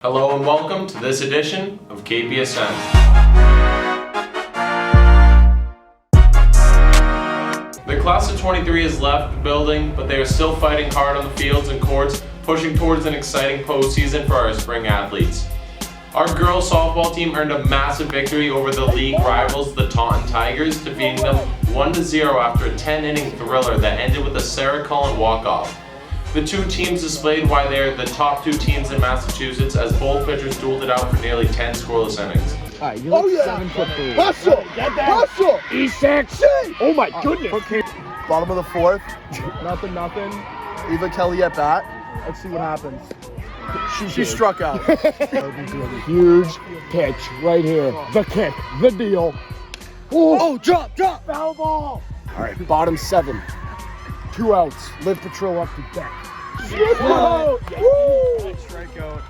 Hello and welcome to this edition of Kpsn. The class of 23 has left the building, but they are still fighting hard on the fields and courts, pushing towards an exciting postseason for our spring athletes. Our girls softball team earned a massive victory over the league rivals, the Taunton Tigers, defeating them 1-0 after a 10-inning thriller that ended with a Sarah Cullen walk-off. The two teams displayed why they are the top two teams in Massachusetts as both pitchers dueled it out for nearly 10 scoreless innings. Alright, you look 7'3". Hustle! Hustle! E6! Oh my goodness! Okay. Bottom of the fourth. Nothing. Eva Kelly at bat. Let's see what happens. She struck out. Huge pitch right here. The kick, the deal. Oh, drop! Foul ball! Alright, bottom 7. 2 outs. Live Patrol up to deck. Whoa! Strikeout.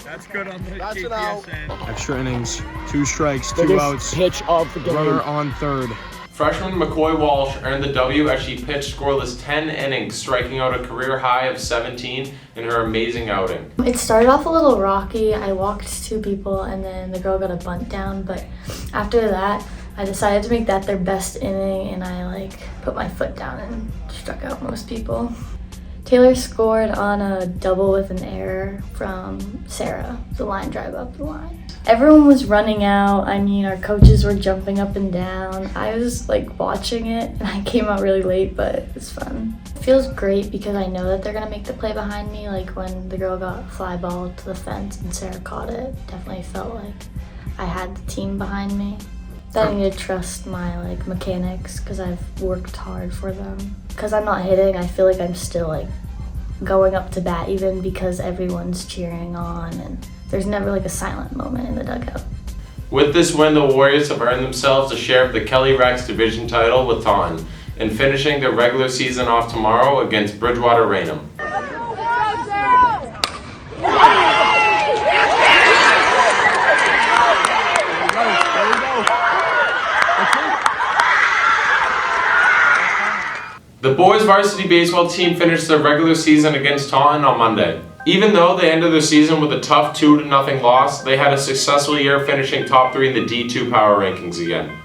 That's good on the That's an out. Kpsn. Extra innings, 2 strikes, 2 Biggest outs, pitch of the game. runner on third. Freshman McCoy Walsh earned the W as she pitched scoreless 10 innings, striking out a career high of 17 in her amazing outing. It started off a little rocky. I walked 2 people and then the girl got a bunt down, but after that, I decided to make that their best inning and I put my foot down and struck out most people. Taylor scored on a double with an error from Sarah, the line drive up the line. Everyone was running out. I mean, our coaches were jumping up and down. I was watching it and I came out really late, but it was fun. It feels great because I know that they're gonna make the play behind me, like when the girl got fly ball to the fence and Sarah caught it. Definitely felt like I had the team behind me. Then I need to trust my mechanics because I've worked hard for them. Because I'm not hitting, I feel like I'm still going up to bat even because everyone's cheering on and there's never a silent moment in the dugout. With this win, the Warriors have earned themselves a share of the Kelly Rex division title with Taunton, and finishing their regular season off tomorrow against Bridgewater Raynham. The boys varsity baseball team finished their regular season against Taunton on Monday. Even though they ended their season with a tough 2-0 loss, they had a successful year finishing top 3 in the D2 power rankings again.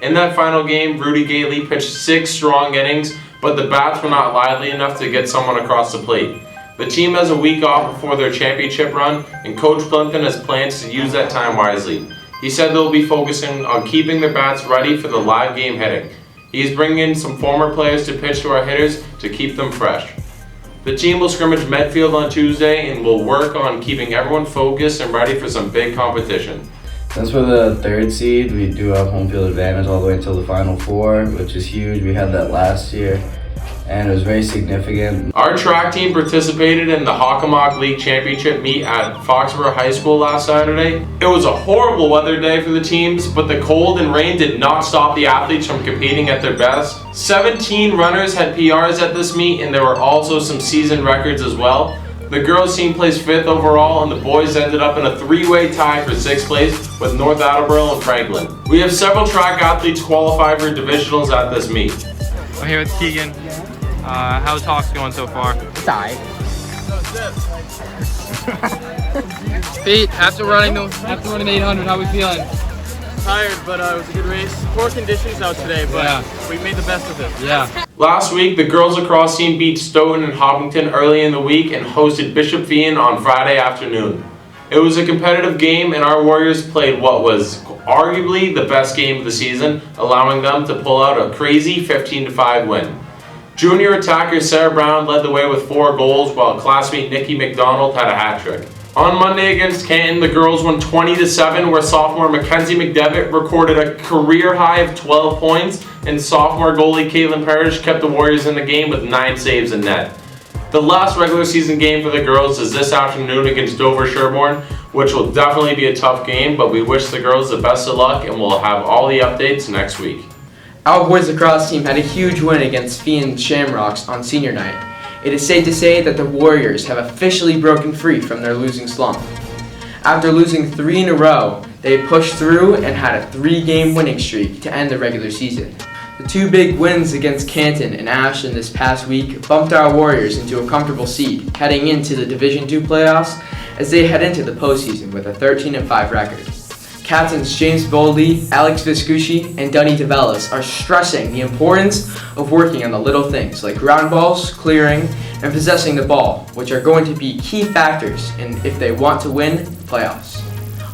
In that final game, Rudy Gailey pitched 6 strong innings, but the bats were not lively enough to get someone across the plate. The team has a week off before their championship run, and Coach Plimpton has plans to use that time wisely. He said they'll be focusing on keeping their bats ready for the live game hitting. He's bringing in some former players to pitch to our hitters to keep them fresh. The team will scrimmage Medfield on Tuesday and will work on keeping everyone focused and ready for some big competition. Since we're the 3rd seed, we do have home field advantage all the way until the Final Four, which is huge. We had that last year, and it was very significant. Our track team participated in the Hockomock League Championship meet at Foxborough High School last Saturday. It was a horrible weather day for the teams, but the cold and rain did not stop the athletes from competing at their best. 17 runners had PRs at this meet, and there were also some season records as well. The girls team placed 5th overall, and the boys ended up in a 3-way tie for 6th place with North Attleboro and Franklin. We have several track athletes qualify for divisionals at this meet. I'm here with Keegan. How's Hawks going so far? It's alright. Pete, after running 800, how are we feeling? Tired, but it was a good race. Poor conditions out today, but we made the best of it. Yeah. Last week, the girls lacrosse team beat Stoughton and Hopkinton early in the week and hosted Bishop Fien on Friday afternoon. It was a competitive game, and our Warriors played what was arguably the best game of the season, allowing them to pull out a crazy 15-5 win. Junior attacker Sarah Brown led the way with 4 goals, while classmate Nikki McDonald had a hat trick. On Monday against Canton, the girls won 20-7, where sophomore Mackenzie McDevitt recorded a career high of 12 points, and sophomore goalie Caitlin Parrish kept the Warriors in the game with 9 saves in net. The last regular season game for the girls is this afternoon against Dover Sherborne, which will definitely be a tough game, but we wish the girls the best of luck, and we'll have all the updates next week. Our boys lacrosse team had a huge win against Fien Shamrocks on senior night. It is safe to say that the Warriors have officially broken free from their losing slump. After losing 3 in a row, they pushed through and had a 3-game winning streak to end the regular season. The two big wins against Canton and Ashland this past week bumped our Warriors into a comfortable seed heading into the Division II playoffs as they head into the postseason with a 13-5 record. Captains James Boldly, Alex Viscucci, and Dunny DeVellis are stressing the importance of working on the little things like ground balls, clearing, and possessing the ball, which are going to be key factors if they want to win the playoffs.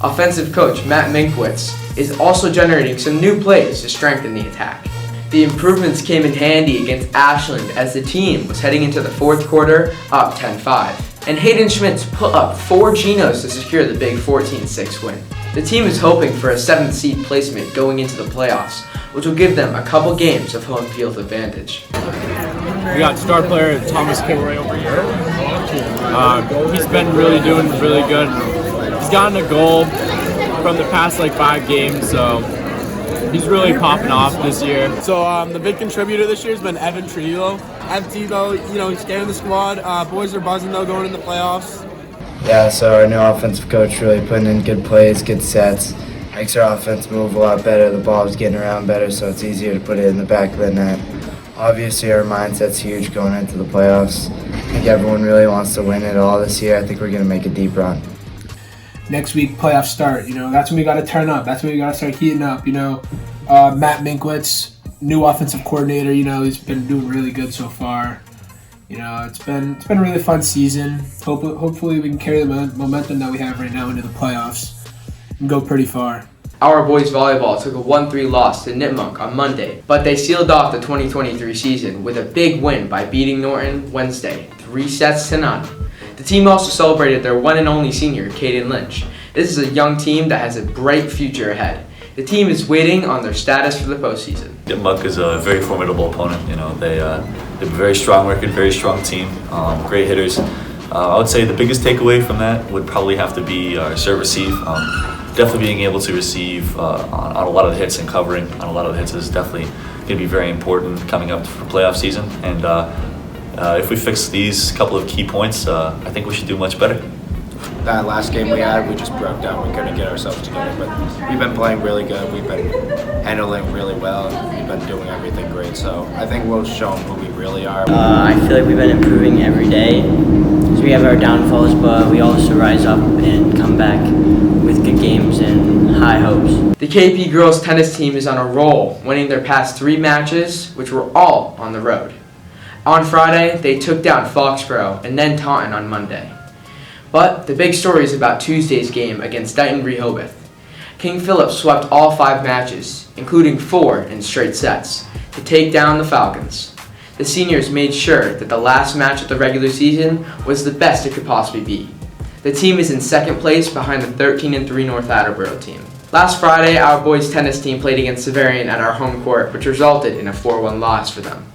Offensive coach Matt Minkwitz is also generating some new plays to strengthen the attack. The improvements came in handy against Ashland as the team was heading into the fourth quarter up 10-5. And Hayden Schmitz put up 4 Genos to secure the big 14-6 win. The team is hoping for a 7th seed placement going into the playoffs, which will give them a couple games of home field advantage. We got star player Thomas KILROY over here. He's been doing really good. He's gotten a goal from the past 5 games, so he's really popping off this year. So the big contributor this year has been Evan Trujillo. FT though, he's getting the squad. Boys are buzzing though going in the playoffs. Yeah, so our new offensive coach really putting in good plays, good sets, makes our offense move a lot better. The ball's getting around better, so it's easier to put it in the back of the net. Obviously, our mindset's huge going into the playoffs. I think everyone really wants to win it all this year. I think we're going to make a deep run. Next week, playoffs start. That's when we got to turn up. That's when we got to start heating up. Matt Minkwitz, new offensive coordinator. He's been doing really good so far. It's been a really fun season. Hopefully we can carry the momentum that we have right now into the playoffs and go pretty far. Our boys volleyball took a 1-3 loss to Nipmuc on Monday, but they sealed off the 2023 season with a big win by beating Norton Wednesday, 3-0. The team also celebrated their one and only senior, Caden Lynch. This is a young team that has a bright future ahead. The team is waiting on their status for the postseason. Nipmuc is a very formidable opponent. They have a very strong record, very strong team, great hitters. I would say the biggest takeaway from that would probably have to be our serve-receive. Definitely being able to receive on a lot of the hits and covering on a lot of the hits is definitely going to be very important coming up for playoff season. And if we fix these couple of key points, I think we should do much better. That last game we had, we just broke down. We couldn't get ourselves together, but we've been playing really good. We've been handling really well. We've been doing everything great. So I think we'll show them who we really are. I feel like we've been improving every day. So we have our downfalls, but we also rise up and come back with good games and high hopes. The KP girls tennis team is on a roll, winning their past 3 matches, which were all on the road. On Friday, they took down Foxborough and then Taunton on Monday. But the big story is about Tuesday's game against Dighton Rehoboth. King Philip swept all 5 matches, including 4 in straight sets, to take down the Falcons. The seniors made sure that the last match of the regular season was the best it could possibly be. The team is in second place behind the 13-3 North Attleboro team. Last Friday, our boys tennis team played against Severian at our home court, which resulted in a 4-1 loss for them.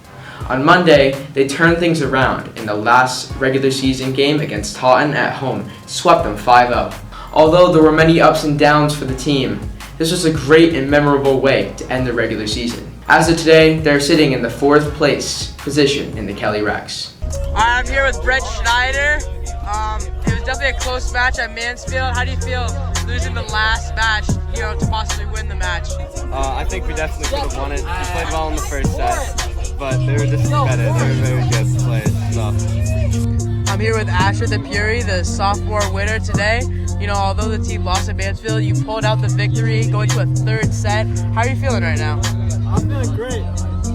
On Monday, they turned things around in the last regular season game against Taunton at home, swept them 5-0. Although there were many ups and downs for the team, this was a great and memorable way to end the regular season. As of today, they're sitting in the 4th place position in the Kelly Recs. I'm here with Brett Schneider. It was definitely a close match at Mansfield. How do you feel losing the last match, to possibly win the match? I think we definitely could have won it. We played well in the first set, but they were just better. They were very good players. So. I'm here with Asher the Fury, the sophomore winner today. Although the team lost at Mansfield, you pulled out the victory, going to a 3rd set. How are you feeling right now? I'm feeling great.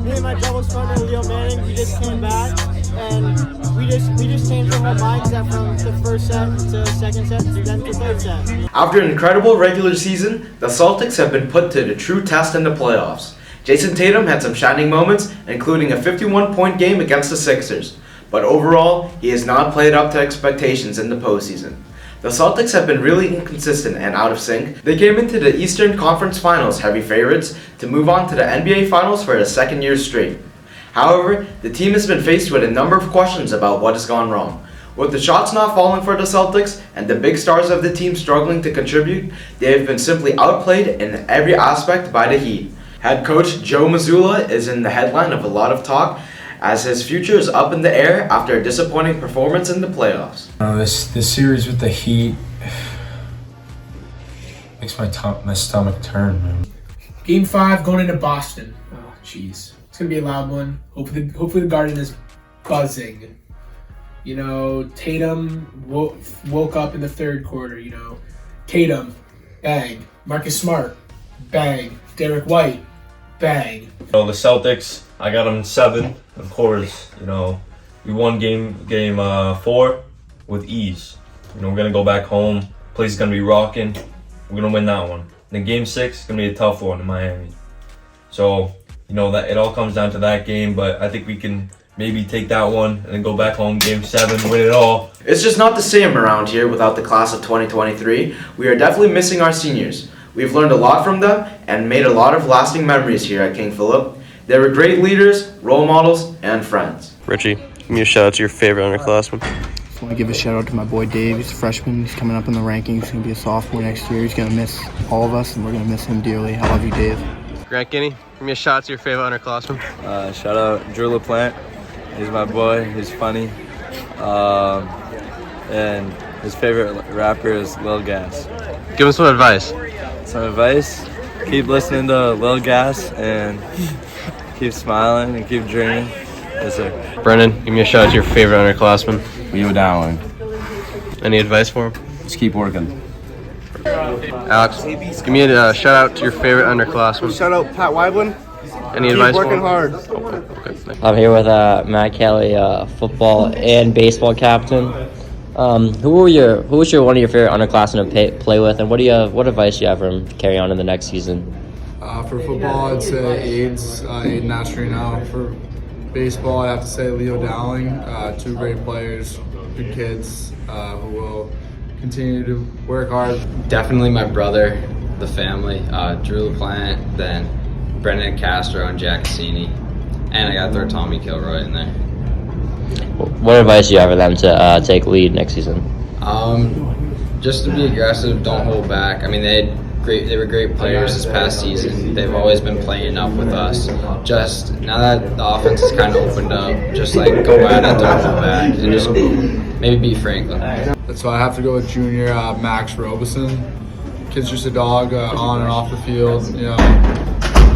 Me and my doubles partner, Leo Manning, we just came back, and we just changed the whole mindset from the first set to 2nd set to then to 3rd set. After an incredible regular season, the Celtics have been put to the true test in the playoffs. Jason Tatum had some shining moments, including a 51-point game against the Sixers, but overall, he has not played up to expectations in the postseason. The Celtics have been really inconsistent and out of sync. They came into the Eastern Conference Finals heavy favorites to move on to the NBA Finals for the 2nd year straight. However, the team has been faced with a number of questions about what has gone wrong. With the shots not falling for the Celtics and the big stars of the team struggling to contribute, they have been simply outplayed in every aspect by the Heat. Head coach Joe Mazzulla is in the headline of a lot of talk, as his future is up in the air after a disappointing performance in the playoffs. This series with the Heat makes my stomach turn, man. Game 5 going into Boston. Jeez, it's gonna be a loud one. Hopefully the Garden is buzzing. You know, Tatum woke up in the third quarter. You know, Tatum, bang. Marcus Smart, bang. Derek White, bang. The Celtics, I got them 7. Of course, we won game 4 with ease. We're gonna go back home. Place is gonna be rocking. We're gonna win that one. Then game 6 is gonna be a tough one in Miami. So that it all comes down to that game, but I think we can maybe take that one and then go back home game 7, win it all. It's just not the same around here without the class of 2023. We are definitely missing our seniors. We've learned a lot from them and made a lot of lasting memories here at King Philip. They were great leaders, role models, and friends. Richie, give me a shout out to your favorite underclassman. Just want to give a shout out to my boy Dave. He's a freshman. He's coming up in the rankings. He's going to be a sophomore next year. He's going to miss all of us, and we're going to miss him dearly. I love you, Dave. Grant Guinea, give me a shout out to your favorite underclassman. Shout out Drew LaPlante. He's my boy. He's funny. And his favorite rapper is Lil Gas. Give him some advice. Some advice? Keep listening to Lil Gas and keep smiling and keep dreaming. Yes, sir. Brennan, give me a shout out to your favorite underclassman. Leo Dowling. Any advice for him? Just keep working. Alex, give me a shout out to your favorite underclassman. Shout out Pat Weibland. Any advice for working him? hard. Okay. I'm here with Matt Kelly, football and baseball captain. Who was one of your favorite underclassmen to play with, and what advice do you have for him to carry on in the next season? For football, I'd say Aiden Nastrino. For baseball, I'd have to say Leo Dowling. 2 great players, good kids who will continue to work hard. Definitely my brother, the family, Drew LaPlante, then Brendan Castro and Jack Cassini, and I got to throw Tommy Kilroy in there. What advice do you have for them to take lead next season? Just to be aggressive, don't hold back. I mean, they were great players this past season. They've always been playing up with us. Just now that the offense has kind of opened up, just go at it, don't hold back, and just maybe beat Franklin. So I have to go with junior Max Robison. Kid's just a dog on and off the field.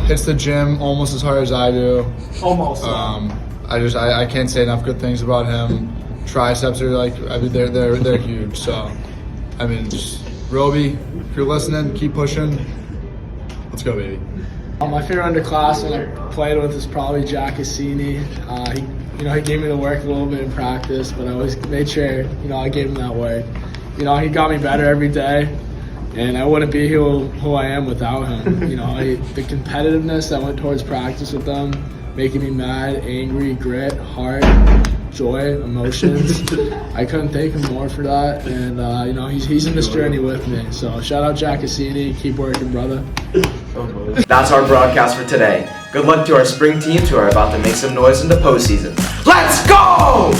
Hits the gym almost as hard as I do. Almost. I can't say enough good things about him. Triceps are they're huge. So just Roby, if you're listening, keep pushing. Let's go, baby. My favorite underclassman I played with is probably Jack Cassini. He gave me the work a little bit in practice, but I always made sure I gave him that work. He got me better every day, and I wouldn't be who I am without him. The competitiveness that went towards practice with them, making me mad, angry, grit, heart, joy, emotions. I couldn't thank him more for that, and he's in this journey with me. So shout out Jack Cassini, keep working, brother. That's our broadcast for today. Good luck to our spring teams who are about to make some noise in the postseason. Let's go!